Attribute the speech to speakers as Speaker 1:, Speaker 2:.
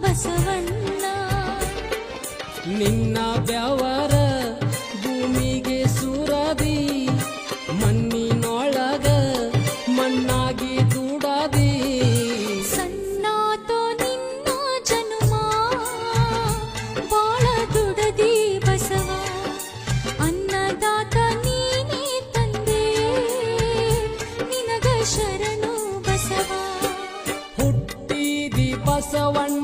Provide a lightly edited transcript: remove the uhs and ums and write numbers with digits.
Speaker 1: ಬಸವಣ್ಣ
Speaker 2: ನಿನ್ನ ಬ್ಯಾವರ ಭೂಮಿಗೆ ಸುರದಿ ಮಣ್ಣಿನೊಳಗ ಮಣ್ಣಾಗಿ ದುಡದಿ
Speaker 1: ಸಣ್ಣಾತೋ ನಿನ್ನ ಜನುಮ ಬಾಳ ದುಡದಿ ಬಸವ ಅನ್ನದಾತ ನೀನೇ ತಂದೆ ನಿನಗ ಶರಣು ಬಸವ
Speaker 2: ಹುಟ್ಟಿದಿ ಬಸವಣ್ಣ